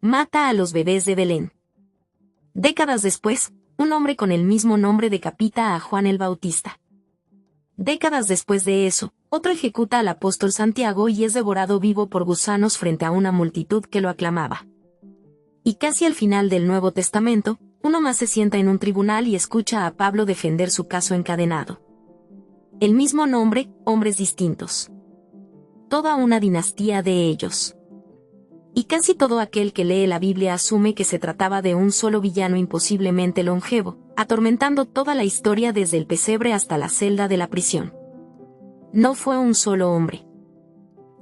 Mata a los bebés de Belén. Décadas después, un hombre con el mismo nombre decapita a Juan el Bautista. Décadas después de eso, otro ejecuta al apóstol Santiago y es devorado vivo por gusanos frente a una multitud que lo aclamaba. Y casi al final del Nuevo Testamento, uno más se sienta en un tribunal y escucha a Pablo defender su caso encadenado. El mismo nombre, hombres distintos. Toda una dinastía de ellos. Y casi todo aquel que lee la Biblia asume que se trataba de un solo villano imposiblemente longevo, atormentando toda la historia desde el pesebre hasta la celda de la prisión. No fue un solo hombre.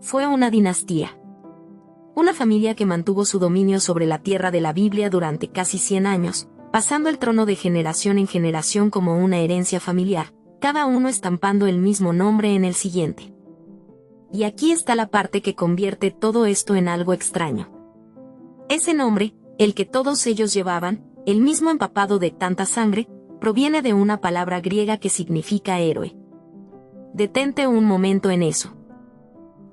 Fue una dinastía. Una familia que mantuvo su dominio sobre la tierra de la Biblia durante casi 100 años, pasando el trono de generación en generación como una herencia familiar, cada uno estampando el mismo nombre en el siguiente. Y aquí está la parte que convierte todo esto en algo extraño. Ese nombre, el que todos ellos llevaban, el mismo empapado de tanta sangre, proviene de una palabra griega que significa héroe. Detente un momento en eso.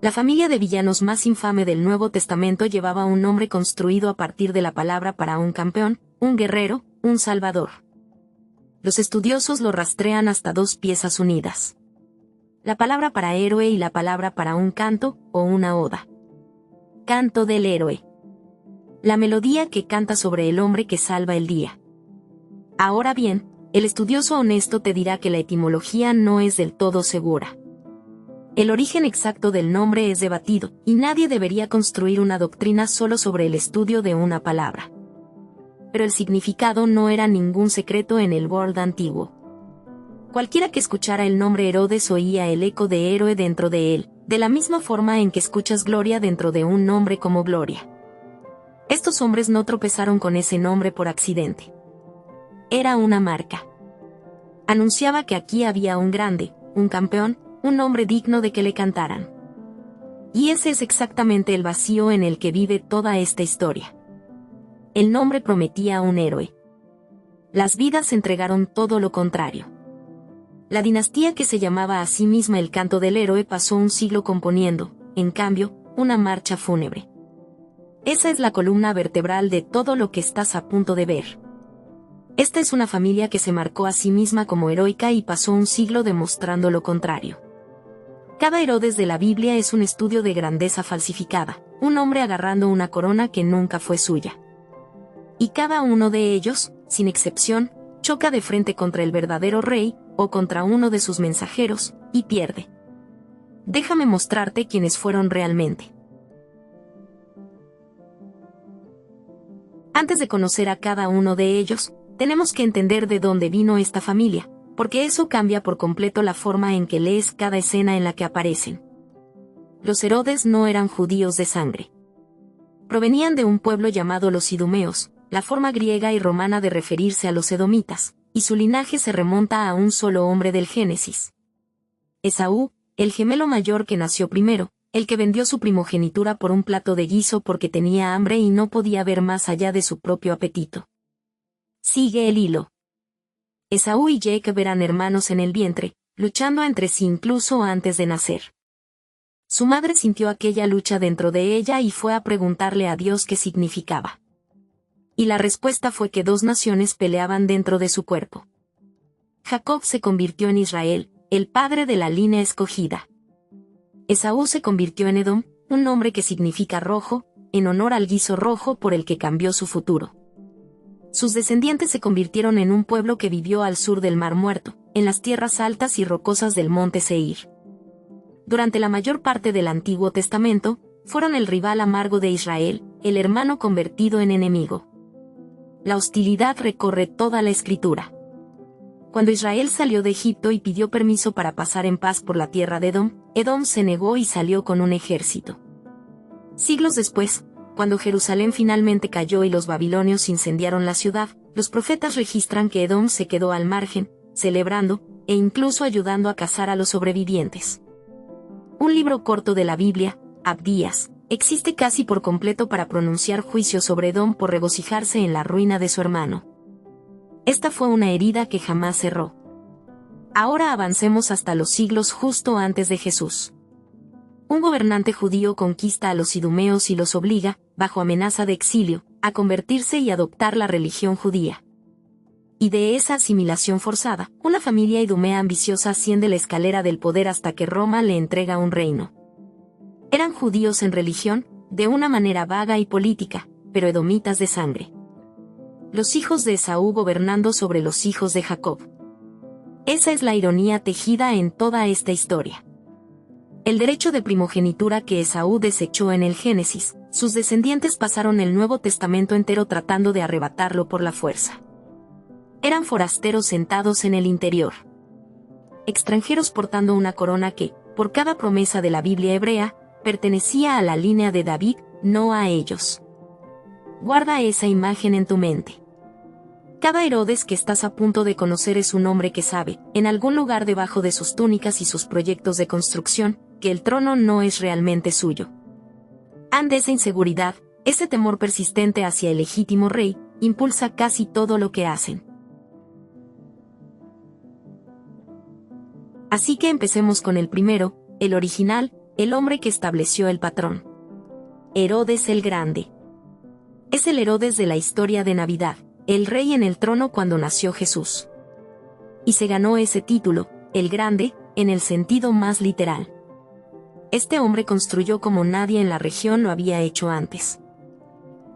La familia de villanos más infame del Nuevo Testamento llevaba un nombre construido a partir de la palabra para un campeón, un guerrero, un salvador. Los estudiosos lo rastrean hasta 2 piezas unidas. La palabra para héroe y la palabra para un canto, o una oda. Canto del héroe. La melodía que canta sobre el hombre que salva el día. Ahora bien, el estudioso honesto te dirá que la etimología no es del todo segura. El origen exacto del nombre es debatido, y nadie debería construir una doctrina solo sobre el estudio de una palabra. Pero el significado no era ningún secreto en el world antiguo. Cualquiera que escuchara el nombre Herodes oía el eco de héroe dentro de él, de la misma forma en que escuchas gloria dentro de un nombre como Gloria. Estos hombres no tropezaron con ese nombre por accidente. Era una marca. Anunciaba que aquí había un grande, un campeón, un hombre digno de que le cantaran. Y ese es exactamente el vacío en el que vive toda esta historia. El nombre prometía un héroe. Las vidas entregaron todo lo contrario. La dinastía que se llamaba a sí misma el canto del héroe pasó un siglo componiendo, en cambio, una marcha fúnebre. Esa es la columna vertebral de todo lo que estás a punto de ver. Esta es una familia que se marcó a sí misma como heroica y pasó un siglo demostrando lo contrario. Cada Herodes de la Biblia es un estudio de grandeza falsificada, un hombre agarrando una corona que nunca fue suya. Y cada uno de ellos, sin excepción, choca de frente contra el verdadero rey, o contra uno de sus mensajeros, y pierde. Déjame mostrarte quiénes fueron realmente. Antes de conocer a cada uno de ellos, tenemos que entender de dónde vino esta familia, porque eso cambia por completo la forma en que lees cada escena en la que aparecen. Los Herodes no eran judíos de sangre. Provenían de un pueblo llamado los Idumeos, la forma griega y romana de referirse a los edomitas, y su linaje se remonta a un solo hombre del Génesis. Esaú, el gemelo mayor que nació primero, el que vendió su primogenitura por un plato de guiso porque tenía hambre y no podía ver más allá de su propio apetito. Sigue el hilo. Esaú y Jacob eran hermanos en el vientre, luchando entre sí incluso antes de nacer. Su madre sintió aquella lucha dentro de ella y fue a preguntarle a Dios qué significaba. Y la respuesta fue que 2 naciones peleaban dentro de su cuerpo. Jacob se convirtió en Israel, el padre de la línea escogida. Esaú se convirtió en Edom, un nombre que significa rojo, en honor al guiso rojo por el que cambió su futuro. Sus descendientes se convirtieron en un pueblo que vivió al sur del Mar Muerto, en las tierras altas y rocosas del monte Seir. Durante la mayor parte del Antiguo Testamento, fueron el rival amargo de Israel, el hermano convertido en enemigo. La hostilidad recorre toda la Escritura. Cuando Israel salió de Egipto y pidió permiso para pasar en paz por la tierra de Edom, Edom se negó y salió con un ejército. Siglos después, cuando Jerusalén finalmente cayó y los babilonios incendiaron la ciudad, los profetas registran que Edom se quedó al margen, celebrando, e incluso ayudando a cazar a los sobrevivientes. Un libro corto de la Biblia, Abdías, existe casi por completo para pronunciar juicio sobre Edom por regocijarse en la ruina de su hermano. Esta fue una herida que jamás cerró. Ahora avancemos hasta los siglos justo antes de Jesús. Un gobernante judío conquista a los idumeos y los obliga, bajo amenaza de exilio, a convertirse y adoptar la religión judía. Y de esa asimilación forzada, una familia idumea ambiciosa asciende la escalera del poder hasta que Roma le entrega un reino. Eran judíos en religión, de una manera vaga y política, pero edomitas de sangre. Los hijos de Esaú gobernando sobre los hijos de Jacob. Esa es la ironía tejida en toda esta historia. El derecho de primogenitura que Esaú desechó en el Génesis, sus descendientes pasaron el Nuevo Testamento entero tratando de arrebatarlo por la fuerza. Eran forasteros sentados en el interior. Extranjeros portando una corona que, por cada promesa de la Biblia hebrea, pertenecía a la línea de David, no a ellos. Guarda esa imagen en tu mente. Cada Herodes que estás a punto de conocer es un hombre que sabe, en algún lugar debajo de sus túnicas y sus proyectos de construcción, que el trono no es realmente suyo. Ante esa inseguridad, ese temor persistente hacia el legítimo rey, impulsa casi todo lo que hacen. Así que empecemos con el primero, el original, el hombre que estableció el patrón. Herodes el Grande. Es el Herodes de la historia de Navidad, el rey en el trono cuando nació Jesús. Y se ganó ese título, el Grande, en el sentido más literal. Este hombre construyó como nadie en la región lo había hecho antes.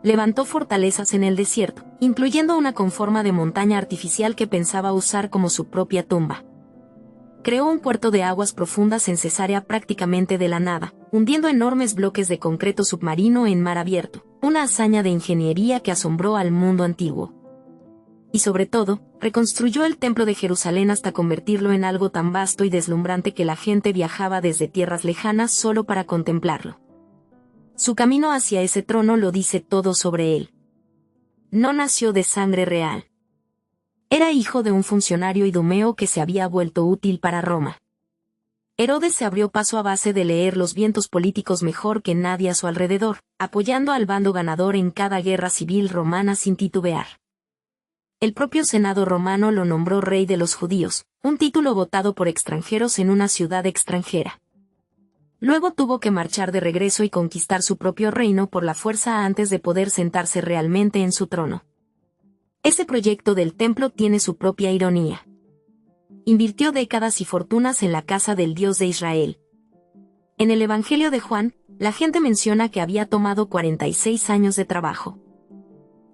Levantó fortalezas en el desierto, incluyendo una con forma de montaña artificial que pensaba usar como su propia tumba. Creó un puerto de aguas profundas en Cesarea prácticamente de la nada, hundiendo enormes bloques de concreto submarino en mar abierto, una hazaña de ingeniería que asombró al mundo antiguo. Y sobre todo, reconstruyó el templo de Jerusalén hasta convertirlo en algo tan vasto y deslumbrante que la gente viajaba desde tierras lejanas solo para contemplarlo. Su camino hacia ese trono lo dice todo sobre él. No nació de sangre real. Era hijo de un funcionario idumeo que se había vuelto útil para Roma. Herodes se abrió paso a base de leer los vientos políticos mejor que nadie a su alrededor, apoyando al bando ganador en cada guerra civil romana sin titubear. El propio Senado romano lo nombró rey de los judíos, un título votado por extranjeros en una ciudad extranjera. Luego tuvo que marchar de regreso y conquistar su propio reino por la fuerza antes de poder sentarse realmente en su trono. Ese proyecto del templo tiene su propia ironía. Invirtió décadas y fortunas en la casa del Dios de Israel. En el Evangelio de Juan, la gente menciona que había tomado 46 años de trabajo.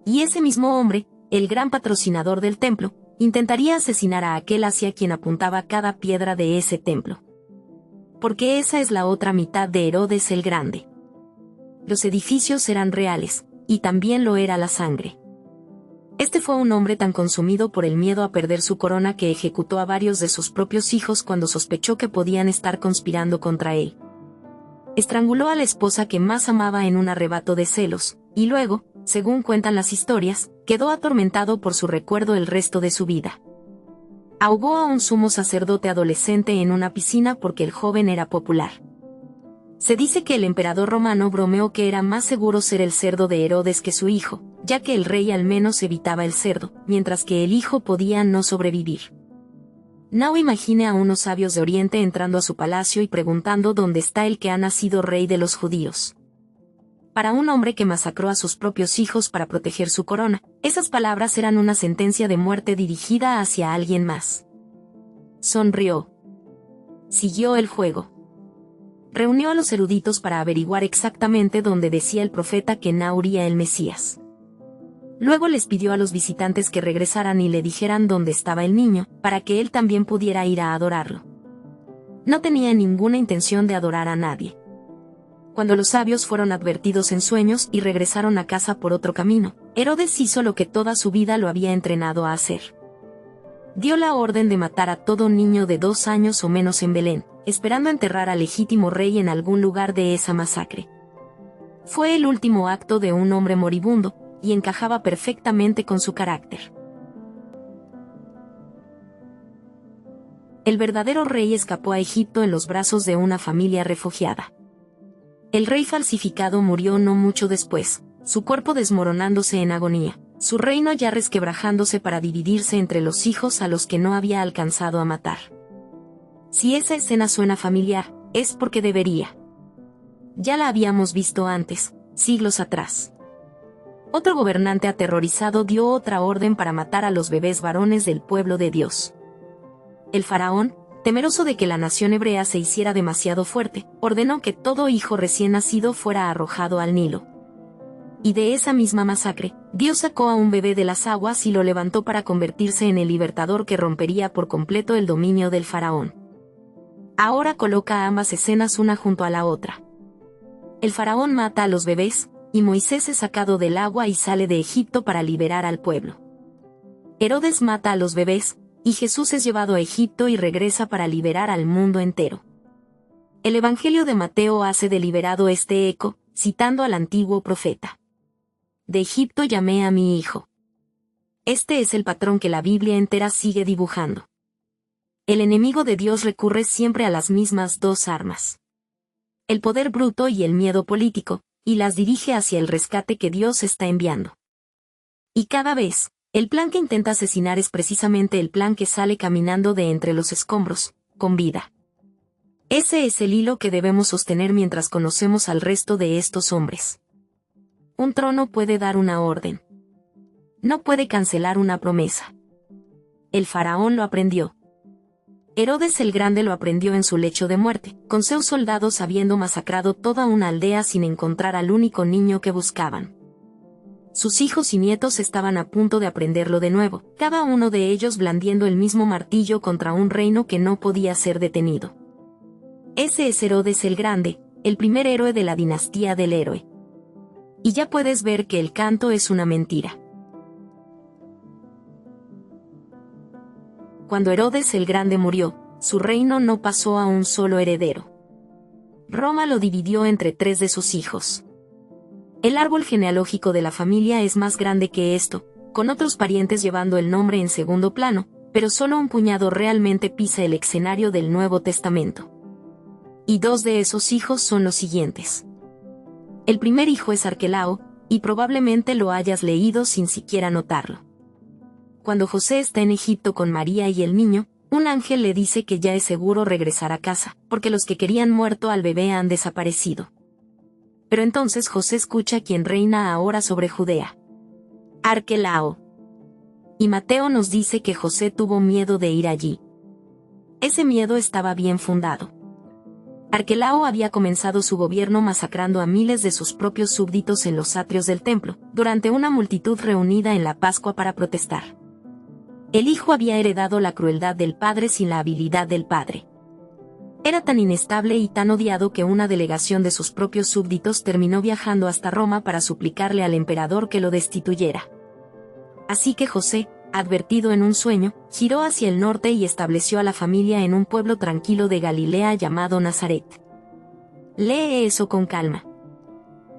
Y ese mismo hombre, el gran patrocinador del templo, intentaría asesinar a aquel hacia quien apuntaba cada piedra de ese templo. Porque esa es la otra mitad de Herodes el Grande. Los edificios eran reales, y también lo era la sangre. Este fue un hombre tan consumido por el miedo a perder su corona que ejecutó a varios de sus propios hijos cuando sospechó que podían estar conspirando contra él. Estranguló a la esposa que más amaba en un arrebato de celos, y luego, según cuentan las historias, quedó atormentado por su recuerdo el resto de su vida. Ahogó a un sumo sacerdote adolescente en una piscina porque el joven era popular. Se dice que el emperador romano bromeó que era más seguro ser el cerdo de Herodes que su hijo, ya que el rey al menos evitaba el cerdo, mientras que el hijo podía no sobrevivir. Now imagine a unos sabios de Oriente entrando a su palacio y preguntando dónde está el que ha nacido rey de los judíos. Para un hombre que masacró a sus propios hijos para proteger su corona, esas palabras eran una sentencia de muerte dirigida hacia alguien más. Sonrió. Siguió el juego. Reunió a los eruditos para averiguar exactamente dónde decía el profeta que nauría el Mesías. Luego les pidió a los visitantes que regresaran y le dijeran dónde estaba el niño, para que él también pudiera ir a adorarlo. No tenía ninguna intención de adorar a nadie. Cuando los sabios fueron advertidos en sueños y regresaron a casa por otro camino, Herodes hizo lo que toda su vida lo había entrenado a hacer. Dio la orden de matar a todo niño de 2 años o menos en Belén, esperando enterrar al legítimo rey en algún lugar de esa masacre. Fue el último acto de un hombre moribundo, y encajaba perfectamente con su carácter. El verdadero rey escapó a Egipto en los brazos de una familia refugiada. El rey falsificado murió no mucho después, su cuerpo desmoronándose en agonía, su reino ya resquebrajándose para dividirse entre los hijos a los que no había alcanzado a matar. Si esa escena suena familiar, es porque debería. Ya la habíamos visto antes. siglos atrás. Otro gobernante aterrorizado dio otra orden para matar a los bebés varones del pueblo de Dios. El faraón, temeroso de que la nación hebrea se hiciera demasiado fuerte, ordenó que todo hijo recién nacido fuera arrojado al Nilo. Y de esa misma masacre, Dios sacó a un bebé de las aguas y lo levantó para convertirse en el libertador que rompería por completo el dominio del faraón. Ahora coloca ambas escenas una junto a la otra. El faraón mata a los bebés, y Moisés es sacado del agua y sale de Egipto para liberar al pueblo. Herodes mata a los bebés, y Jesús es llevado a Egipto y regresa para liberar al mundo entero. El Evangelio de Mateo hace deliberado este eco, citando al antiguo profeta. De Egipto llamé a mi hijo. Este es el patrón que la Biblia entera sigue dibujando. El enemigo de Dios recurre siempre a las mismas dos armas: el poder bruto y el miedo político, y las dirige hacia el rescate que Dios está enviando. Y cada vez, el plan que intenta asesinar es precisamente el plan que sale caminando de entre los escombros, con vida. Ese es el hilo que debemos sostener mientras conocemos al resto de estos hombres. Un trono puede dar una orden. No puede cancelar una promesa. El faraón lo aprendió. Herodes el Grande lo aprendió en su lecho de muerte, con sus soldados habiendo masacrado toda una aldea sin encontrar al único niño que buscaban. Sus hijos y nietos estaban a punto de aprenderlo de nuevo, cada uno de ellos blandiendo el mismo martillo contra un reino que no podía ser detenido. Ese es Herodes el Grande, el primer héroe de la dinastía del héroe. Y ya puedes ver que el canto es una mentira. Cuando Herodes el Grande murió, su reino no pasó a un solo heredero. Roma lo dividió entre 3 de sus hijos. El árbol genealógico de la familia es más grande que esto, con otros parientes llevando el nombre en segundo plano, pero solo un puñado realmente pisa el escenario del Nuevo Testamento. Y 2 de esos hijos son los siguientes. El primer hijo es Arquelao, y probablemente lo hayas leído sin siquiera notarlo. Cuando José está en Egipto con María y el niño, un ángel le dice que ya es seguro regresar a casa, porque los que querían muerto al bebé han desaparecido. Pero entonces José escucha quién reina ahora sobre Judea. Arquelao. Y Mateo nos dice que José tuvo miedo de ir allí. Ese miedo estaba bien fundado. Arquelao había comenzado su gobierno masacrando a miles de sus propios súbditos en los atrios del templo, durante una multitud reunida en la Pascua para protestar. El hijo había heredado la crueldad del padre sin la habilidad del padre. Era tan inestable y tan odiado que una delegación de sus propios súbditos terminó viajando hasta Roma para suplicarle al emperador que lo destituyera. Así que José, advertido en un sueño, giró hacia el norte y estableció a la familia en un pueblo tranquilo de Galilea llamado Nazaret. Lee eso con calma.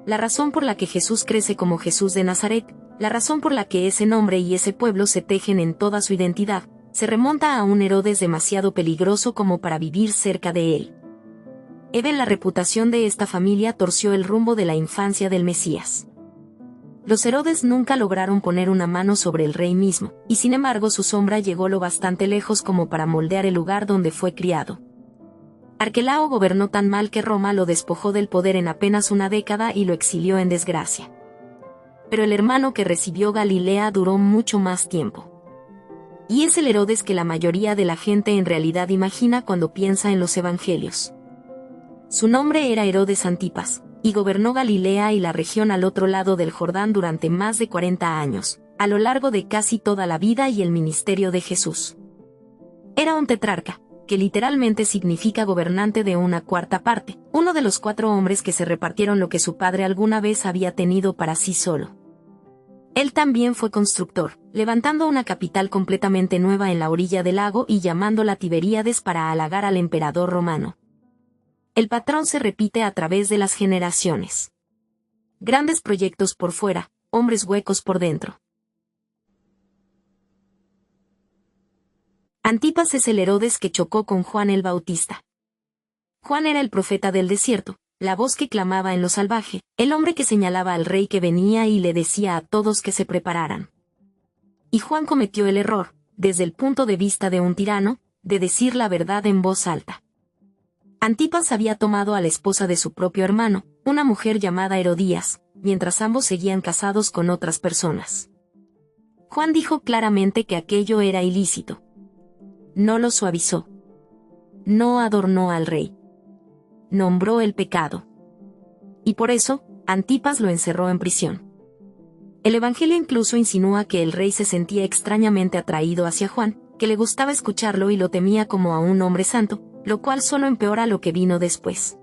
La razón por la que Jesús crece como Jesús de Nazaret, la razón por la que ese nombre y ese pueblo se tejen en toda su identidad, se remonta a un Herodes demasiado peligroso como para vivir cerca de él. La reputación de esta familia torció el rumbo de la infancia del Mesías. Los Herodes nunca lograron poner una mano sobre el rey mismo, y sin embargo su sombra llegó lo bastante lejos como para moldear el lugar donde fue criado. Arquelao gobernó tan mal que Roma lo despojó del poder en apenas una década y lo exilió en desgracia. Pero el hermano que recibió Galilea duró mucho más tiempo. Y es el Herodes que la mayoría de la gente en realidad imagina cuando piensa en los evangelios. Su nombre era Herodes Antipas, y gobernó Galilea y la región al otro lado del Jordán durante más de 40 años, a lo largo de casi toda la vida y el ministerio de Jesús. Era un tetrarca, que literalmente significa gobernante de una cuarta parte, uno de los 4 hombres que se repartieron lo que su padre alguna vez había tenido para sí solo. Él también fue constructor, levantando una capital completamente nueva en la orilla del lago y llamándola Tiberíades para halagar al emperador romano. El patrón se repite a través de las generaciones. Grandes proyectos por fuera, hombres huecos por dentro. Antipas es el Herodes que chocó con Juan el Bautista. Juan era el profeta del desierto, la voz que clamaba en lo salvaje, el hombre que señalaba al rey que venía y le decía a todos que se prepararan. Y Juan cometió el error, desde el punto de vista de un tirano, de decir la verdad en voz alta. Antipas había tomado a la esposa de su propio hermano, una mujer llamada Herodías, mientras ambos seguían casados con otras personas. Juan dijo claramente que aquello era ilícito. No lo suavizó. No adornó al rey. Nombró el pecado. Y por eso, Antipas lo encerró en prisión. El Evangelio incluso insinúa que el rey se sentía extrañamente atraído hacia Juan, que le gustaba escucharlo y lo temía como a un hombre santo, lo cual solo empeora lo que vino después.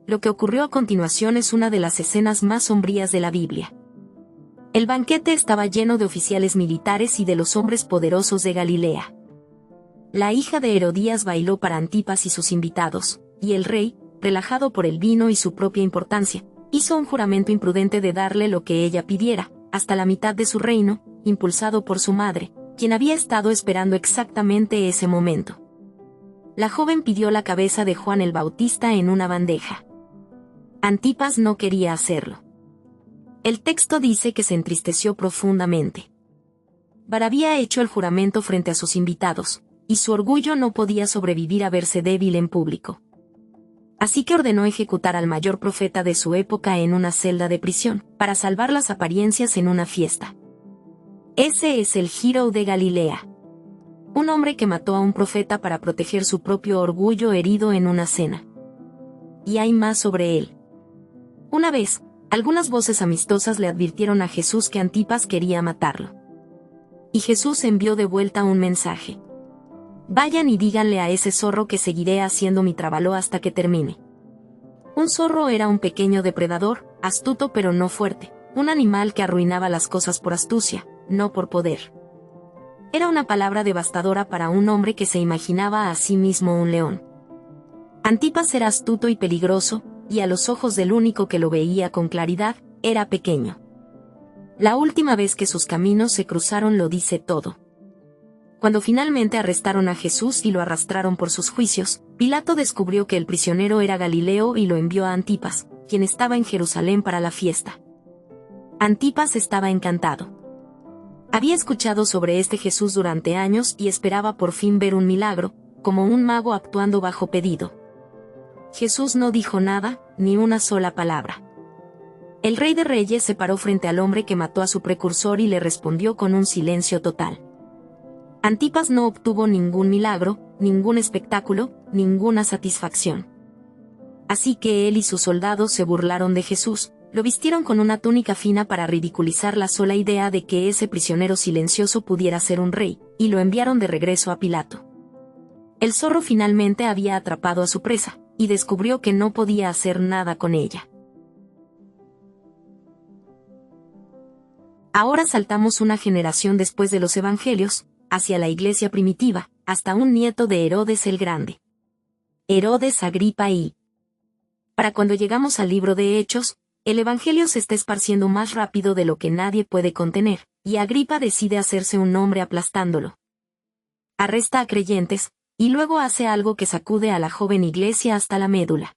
Lo que ocurrió a continuación es una de las escenas más sombrías de la Biblia. El banquete estaba lleno de oficiales militares y de los hombres poderosos de Galilea. La hija de Herodías bailó para Antipas y sus invitados, y el rey, relajado por el vino y su propia importancia, hizo un juramento imprudente de darle lo que ella pidiera, hasta la mitad de su reino, impulsado por su madre, quien había estado esperando exactamente ese momento. La joven pidió la cabeza de Juan el Bautista en una bandeja. Antipas no quería hacerlo. El texto dice que se entristeció profundamente. Había hecho el juramento frente a sus invitados, y su orgullo no podía sobrevivir a verse débil en público. Así que ordenó ejecutar al mayor profeta de su época en una celda de prisión, para salvar las apariencias en una fiesta. Ese es el Giro de Galilea. Un hombre que mató a un profeta para proteger su propio orgullo herido en una cena. Y hay más sobre él. Una vez, algunas voces amistosas le advirtieron a Jesús que Antipas quería matarlo. Y Jesús envió de vuelta un mensaje. Vayan y díganle a ese zorro que seguiré haciendo mi trabajo hasta que termine. Un zorro era un pequeño depredador, astuto pero no fuerte, un animal que arruinaba las cosas por astucia, no por poder. Era una palabra devastadora para un hombre que se imaginaba a sí mismo un león. Antipas era astuto y peligroso, y a los ojos del único que lo veía con claridad, era pequeño. La última vez que sus caminos se cruzaron lo dice todo. Cuando finalmente arrestaron a Jesús y lo arrastraron por sus juicios, Pilato descubrió que el prisionero era Galileo y lo envió a Antipas, quien estaba en Jerusalén para la fiesta. Antipas estaba encantado. Había escuchado sobre este Jesús durante años y esperaba por fin ver un milagro, como un mago actuando bajo pedido. Jesús no dijo nada, ni una sola palabra. El Rey de Reyes se paró frente al hombre que mató a su precursor y le respondió con un silencio total. Antipas no obtuvo ningún milagro, ningún espectáculo, ninguna satisfacción. Así que él y sus soldados se burlaron de Jesús, lo vistieron con una túnica fina para ridiculizar la sola idea de que ese prisionero silencioso pudiera ser un rey, y lo enviaron de regreso a Pilato. El zorro finalmente había atrapado a su presa, y descubrió que no podía hacer nada con ella. Ahora saltamos una generación después de los evangelios, hacia la iglesia primitiva, hasta un nieto de Herodes el Grande. Herodes Agripa I. Para cuando llegamos al libro de Hechos, el evangelio se está esparciendo más rápido de lo que nadie puede contener, y Agripa decide hacerse un nombre aplastándolo. Arresta a creyentes, y luego hace algo que sacude a la joven iglesia hasta la médula.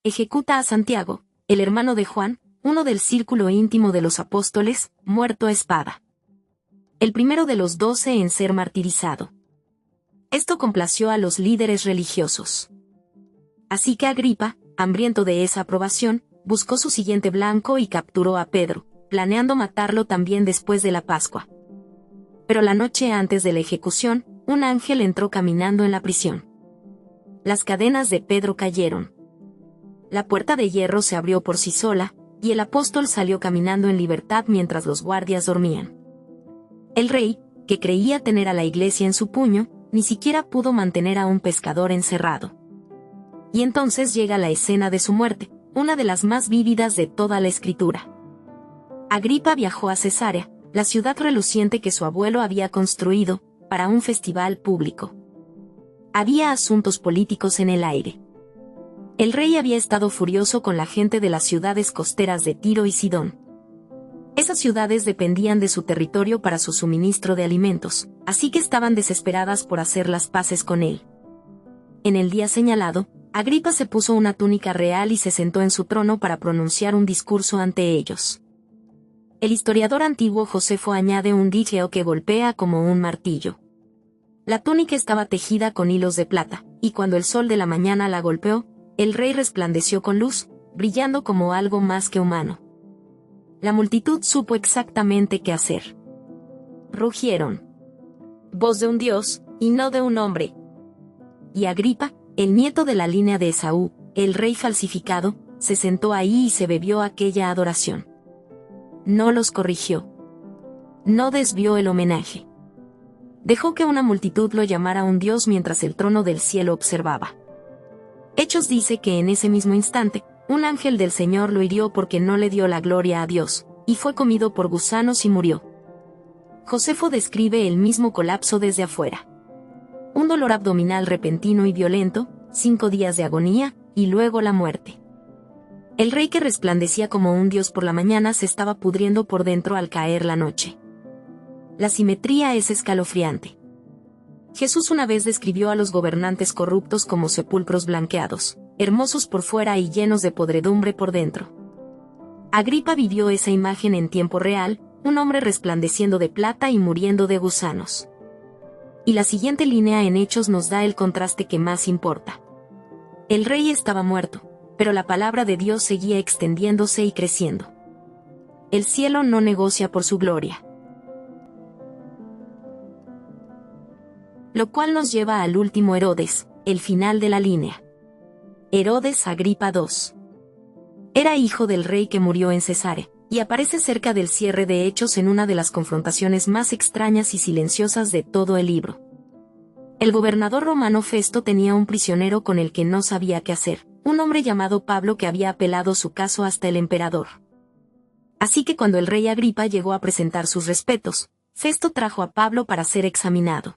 Ejecuta a Santiago, el hermano de Juan, uno del círculo íntimo de los apóstoles, muerto a espada. El primero de los 12 en ser martirizado. Esto complació a los líderes religiosos. Así que Agripa, hambriento de esa aprobación, buscó su siguiente blanco y capturó a Pedro, planeando matarlo también después de la Pascua. Pero la noche antes de la ejecución, un ángel entró caminando en la prisión. Las cadenas de Pedro cayeron. La puerta de hierro se abrió por sí sola, y el apóstol salió caminando en libertad mientras los guardias dormían. El rey, que creía tener a la iglesia en su puño, ni siquiera pudo mantener a un pescador encerrado. Y entonces llega la escena de su muerte, una de las más vívidas de toda la escritura. Agripa viajó a Cesarea, la ciudad reluciente que su abuelo había construido, para un festival público. Había asuntos políticos en el aire. El rey había estado furioso con la gente de las ciudades costeras de Tiro y Sidón. Esas ciudades dependían de su territorio para su suministro de alimentos, así que estaban desesperadas por hacer las paces con él. En el día señalado, Agripa se puso una túnica real y se sentó en su trono para pronunciar un discurso ante ellos. El historiador antiguo Josefo añade un dicho que golpea como un martillo. La túnica estaba tejida con hilos de plata, y cuando el sol de la mañana la golpeó, el rey resplandeció con luz, brillando como algo más que humano. La multitud supo exactamente qué hacer. Rugieron. Voz de un dios, y no de un hombre. Y Agripa, el nieto de la línea de Esaú, el rey falsificado, se sentó ahí y se bebió aquella adoración. No los corrigió. No desvió el homenaje. Dejó que una multitud lo llamara un dios mientras el trono del cielo observaba. Hechos dice que en ese mismo instante, un ángel del Señor lo hirió porque no le dio la gloria a Dios, y fue comido por gusanos y murió. Josefo describe el mismo colapso desde afuera. Un dolor abdominal repentino y violento, 5 días de agonía, y luego la muerte. El rey que resplandecía como un dios por la mañana se estaba pudriendo por dentro al caer la noche. La simetría es escalofriante. Jesús una vez describió a los gobernantes corruptos como sepulcros blanqueados, hermosos por fuera y llenos de podredumbre por dentro. Agripa vivió esa imagen en tiempo real, un hombre resplandeciendo de plata y muriendo de gusanos. Y la siguiente línea en Hechos nos da el contraste que más importa. El rey estaba muerto, pero la palabra de Dios seguía extendiéndose y creciendo. El cielo no negocia por su gloria. Lo cual nos lleva al último Herodes, el final de la línea. Herodes Agripa II. Era hijo del rey que murió en Cesarea, y aparece cerca del cierre de Hechos en una de las confrontaciones más extrañas y silenciosas de todo el libro. El gobernador romano Festo tenía un prisionero con el que no sabía qué hacer, un hombre llamado Pablo que había apelado su caso hasta el emperador. Así que cuando el rey Agripa llegó a presentar sus respetos, Festo trajo a Pablo para ser examinado.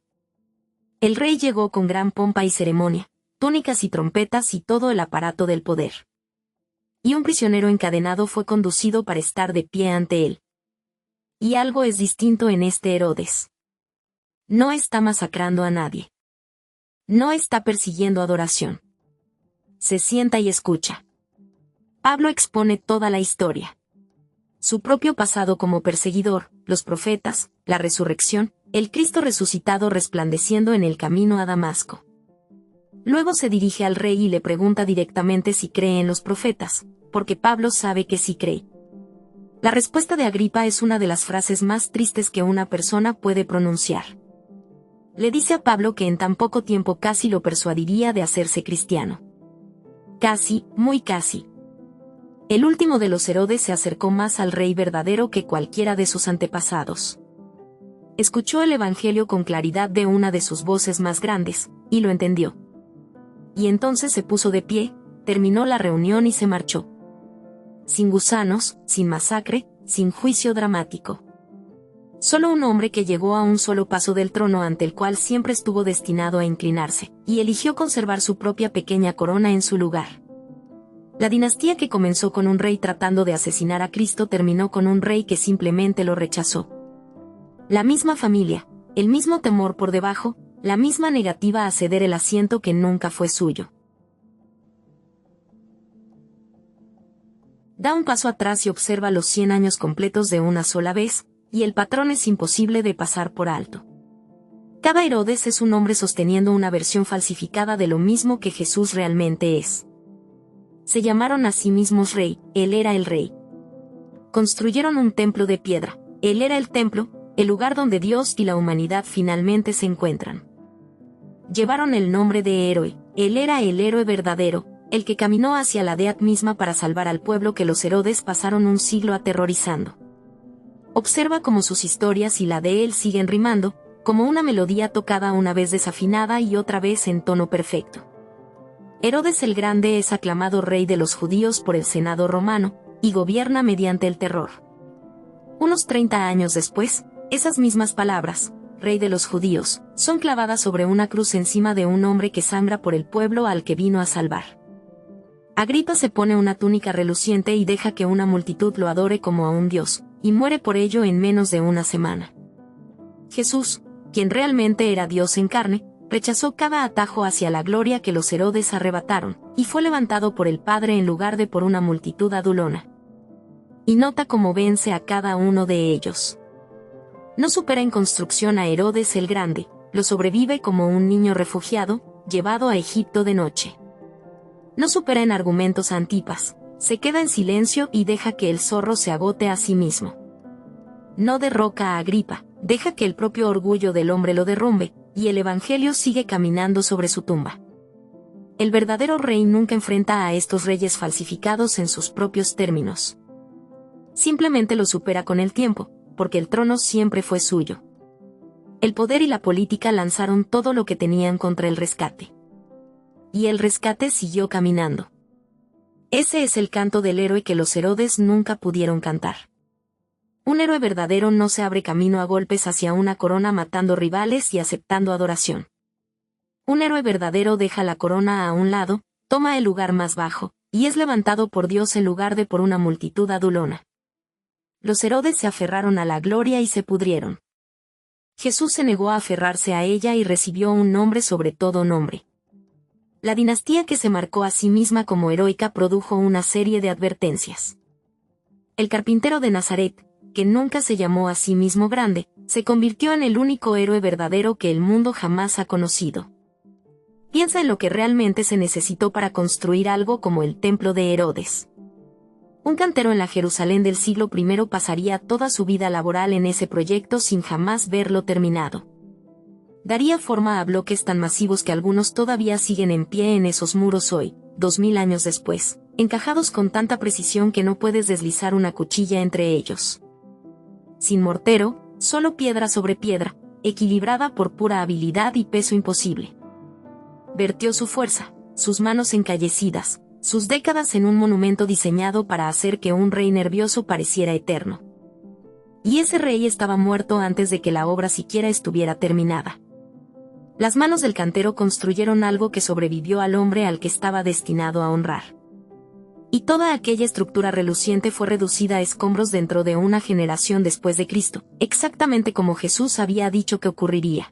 El rey llegó con gran pompa y ceremonia, túnicas y trompetas y todo el aparato del poder. Y un prisionero encadenado fue conducido para estar de pie ante él. Y algo es distinto en este Herodes. No está masacrando a nadie. No está persiguiendo adoración. Se sienta y escucha. Pablo expone toda la historia. Su propio pasado como perseguidor, los profetas, la resurrección, el Cristo resucitado resplandeciendo en el camino a Damasco. Luego se dirige al rey y le pregunta directamente si cree en los profetas, porque Pablo sabe que sí cree. La respuesta de Agripa es una de las frases más tristes que una persona puede pronunciar. Le dice a Pablo que en tan poco tiempo casi lo persuadiría de hacerse cristiano. Casi, muy casi. El último de los Herodes se acercó más al rey verdadero que cualquiera de sus antepasados. Escuchó el evangelio con claridad de una de sus voces más grandes, y lo entendió. Y entonces se puso de pie, terminó la reunión y se marchó. Sin gusanos, sin masacre, sin juicio dramático. Solo un hombre que llegó a un solo paso del trono ante el cual siempre estuvo destinado a inclinarse, y eligió conservar su propia pequeña corona en su lugar. La dinastía que comenzó con un rey tratando de asesinar a Cristo terminó con un rey que simplemente lo rechazó. La misma familia, el mismo temor por debajo, la misma negativa a ceder el asiento que nunca fue suyo. Da un paso atrás y observa los 100 años completos de una sola vez, y el patrón es imposible de pasar por alto. Cada Herodes es un hombre sosteniendo una versión falsificada de lo mismo que Jesús realmente es. Se llamaron a sí mismos rey, él era el rey. Construyeron un templo de piedra, él era el templo, el lugar donde Dios y la humanidad finalmente se encuentran. Llevaron el nombre de héroe, él era el héroe verdadero, el que caminó hacia la deidad misma para salvar al pueblo que los Herodes pasaron un siglo aterrorizando. Observa cómo sus historias y la de él siguen rimando, como una melodía tocada una vez desafinada y otra vez en tono perfecto. Herodes el Grande es aclamado rey de los judíos por el Senado romano, y gobierna mediante el terror. Unos 30 años después, esas mismas palabras, rey de los judíos, son clavadas sobre una cruz encima de un hombre que sangra por el pueblo al que vino a salvar. Agripa se pone una túnica reluciente y deja que una multitud lo adore como a un dios, y muere por ello en menos de una semana. Jesús, quien realmente era Dios en carne, rechazó cada atajo hacia la gloria que los Herodes arrebataron, y fue levantado por el Padre en lugar de por una multitud adulona. Y nota cómo vence a cada uno de ellos. No supera en construcción a Herodes el Grande, lo sobrevive como un niño refugiado, llevado a Egipto de noche. No supera en argumentos a Antipas, Se queda en silencio y deja que el zorro se agote a sí mismo. No derroca a Agripa, deja que el propio orgullo del hombre lo derrumbe, y el evangelio sigue caminando sobre su tumba. El verdadero rey nunca enfrenta a estos reyes falsificados en sus propios términos. Simplemente los supera con el tiempo, porque el trono siempre fue suyo. El poder y la política lanzaron todo lo que tenían contra el rescate. Y el rescate siguió caminando. Ese es el canto del héroe que los Herodes nunca pudieron cantar. Un héroe verdadero no se abre camino a golpes hacia una corona matando rivales y aceptando adoración. Un héroe verdadero deja la corona a un lado, toma el lugar más bajo, y es levantado por Dios en lugar de por una multitud adulona. Los Herodes se aferraron a la gloria y se pudrieron. Jesús se negó a aferrarse a ella y recibió un nombre sobre todo nombre. La dinastía que se marcó a sí misma como heroica produjo una serie de advertencias. El carpintero de Nazaret, que nunca se llamó a sí mismo grande, se convirtió en el único héroe verdadero que el mundo jamás ha conocido. Piensa en lo que realmente se necesitó para construir algo como el templo de Herodes. Un cantero en la Jerusalén del siglo I pasaría toda su vida laboral en ese proyecto sin jamás verlo terminado. Daría forma a bloques tan masivos que algunos todavía siguen en pie en esos muros hoy, 2000 años después, encajados con tanta precisión que no puedes deslizar una cuchilla entre ellos. Sin mortero, solo piedra sobre piedra, equilibrada por pura habilidad y peso imposible. Vertió su fuerza, sus manos encallecidas, sus décadas en un monumento diseñado para hacer que un rey nervioso pareciera eterno. Y ese rey estaba muerto antes de que la obra siquiera estuviera terminada. Las manos del cantero construyeron algo que sobrevivió al hombre al que estaba destinado a honrar. Y toda aquella estructura reluciente fue reducida a escombros dentro de una generación después de Cristo, exactamente como Jesús había dicho que ocurriría.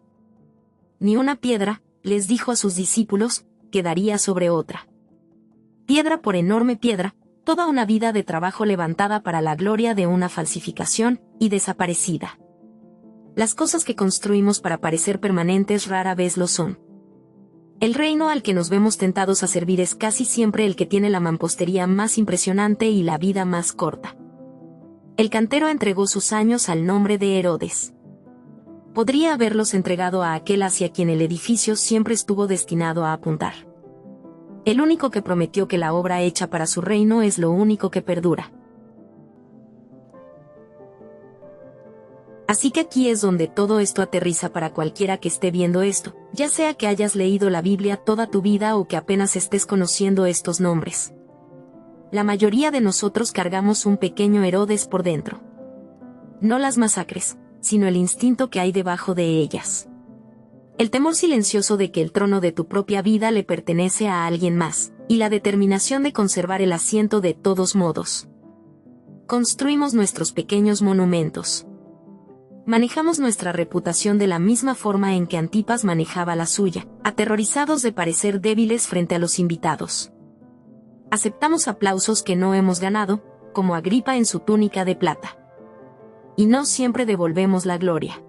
Ni una piedra, les dijo a sus discípulos, quedaría sobre otra. Piedra por enorme piedra, toda una vida de trabajo levantada para la gloria de una falsificación, y desaparecida. Las cosas que construimos para parecer permanentes rara vez lo son. El reino al que nos vemos tentados a servir es casi siempre el que tiene la mampostería más impresionante y la vida más corta. El cantero entregó sus años al nombre de Herodes. Podría haberlos entregado a aquel hacia quien el edificio siempre estuvo destinado a apuntar. El único que prometió que la obra hecha para su reino es lo único que perdura. Así que aquí es donde todo esto aterriza para cualquiera que esté viendo esto, ya sea que hayas leído la Biblia toda tu vida o que apenas estés conociendo estos nombres. La mayoría de nosotros cargamos un pequeño Herodes por dentro. No las masacres, sino el instinto que hay debajo de ellas. El temor silencioso de que el trono de tu propia vida le pertenece a alguien más, y la determinación de conservar el asiento de todos modos. Construimos nuestros pequeños monumentos. Manejamos nuestra reputación de la misma forma en que Antipas manejaba la suya, aterrorizados de parecer débiles frente a los invitados. Aceptamos aplausos que no hemos ganado, como Agripa en su túnica de plata. Y no siempre devolvemos la gloria.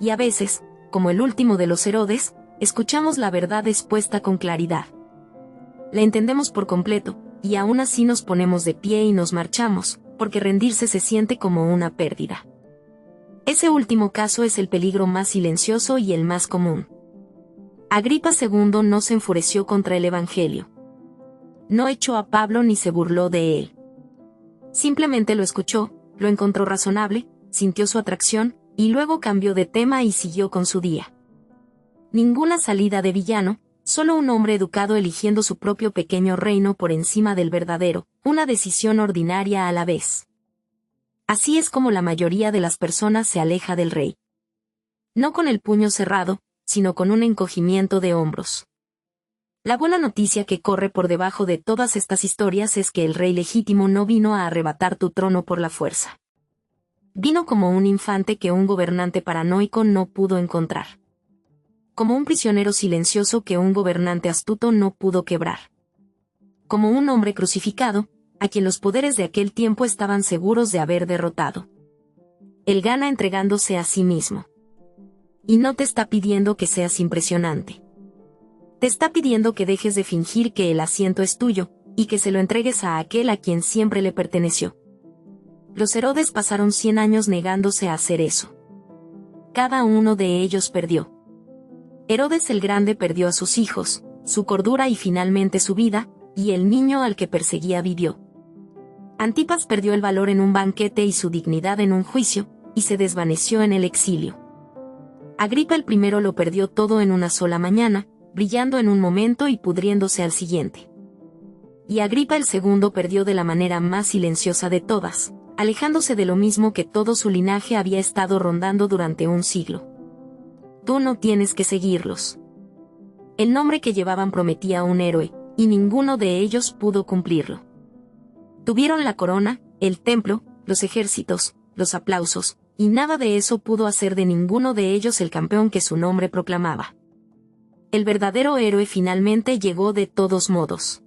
Y a veces, como el último de los Herodes, escuchamos la verdad expuesta con claridad. La entendemos por completo, y aún así nos ponemos de pie y nos marchamos, porque rendirse se siente como una pérdida. Ese último caso es el peligro más silencioso y el más común. Agripa II no se enfureció contra el Evangelio. No echó a Pablo ni se burló de él. Simplemente lo escuchó, lo encontró razonable, sintió su atracción, y luego cambió de tema y siguió con su día. Ninguna salida de villano, solo un hombre educado eligiendo su propio pequeño reino por encima del verdadero, una decisión ordinaria a la vez. Así es como la mayoría de las personas se aleja del rey. No con el puño cerrado, sino con un encogimiento de hombros. La buena noticia que corre por debajo de todas estas historias es que el rey legítimo no vino a arrebatar tu trono por la fuerza. Vino como un infante que un gobernante paranoico no pudo encontrar. Como un prisionero silencioso que un gobernante astuto no pudo quebrar. Como un hombre crucificado, a quien los poderes de aquel tiempo estaban seguros de haber derrotado. Él gana entregándose a sí mismo. Y no te está pidiendo que seas impresionante. Te está pidiendo que dejes de fingir que el asiento es tuyo, y que se lo entregues a aquel a quien siempre le perteneció. Los Herodes pasaron 100 años negándose a hacer eso. Cada uno de ellos perdió. Herodes el Grande perdió a sus hijos, su cordura y finalmente su vida, y el niño al que perseguía vivió. Antipas perdió el valor en un banquete y su dignidad en un juicio, y se desvaneció en el exilio. Agripa el primero lo perdió todo en una sola mañana, brillando en un momento y pudriéndose al siguiente. Y Agripa el segundo perdió de la manera más silenciosa de todas, alejándose de lo mismo que todo su linaje había estado rondando durante un siglo. Tú no tienes que seguirlos. El nombre que llevaban prometía a un héroe, y ninguno de ellos pudo cumplirlo. Tuvieron la corona, el templo, los ejércitos, los aplausos, y nada de eso pudo hacer de ninguno de ellos el campeón que su nombre proclamaba. El verdadero héroe finalmente llegó de todos modos.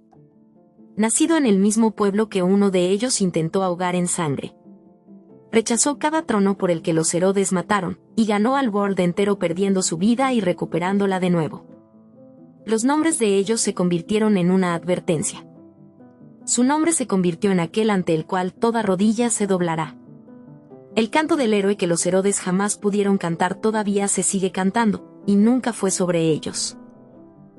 Nacido en el mismo pueblo que uno de ellos intentó ahogar en sangre. Rechazó cada trono por el que los Herodes mataron, y ganó al world entero perdiendo su vida y recuperándola de nuevo. Los nombres de ellos se convirtieron en una advertencia. Su nombre se convirtió en aquel ante el cual toda rodilla se doblará. El canto del héroe que los Herodes jamás pudieron cantar todavía se sigue cantando, y nunca fue sobre ellos.